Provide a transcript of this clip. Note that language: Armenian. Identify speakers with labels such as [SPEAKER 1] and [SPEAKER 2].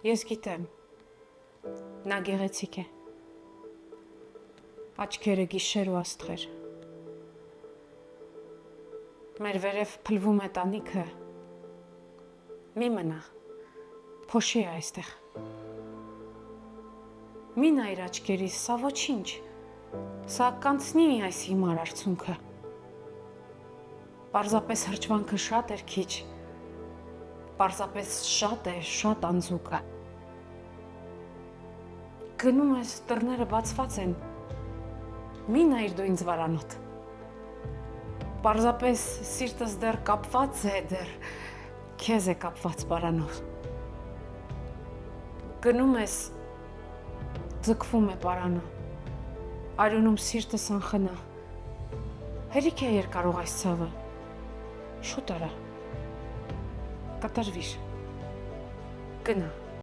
[SPEAKER 1] Ես գիտեմ, նա գեղեցիկ է, աչքերը գիշեր ու աստղեր, մեր վերև փլվում է տանիքը, մի մնա, փոշի է այստեղ, մի նայր աչքերիս, սա ոչինչ, սա կանցնի այս հիմար արցունքը, պարզապես հրճվանքը շատ էր քիչ, պարզապես շատ է, շատ անձուկը, գնում ես, դռները բացված են, մի նայր դու ինձ վարանոտ, պարզապես սիրտս դեռ կապված է, դեռ քեզ է կապված պարանով, գնում ես, ձգվում է պարանը, արյունում սիրտս անխնա, հերիք է երկարող այս ցավը, շուտ արա, կտրվիր, գնա,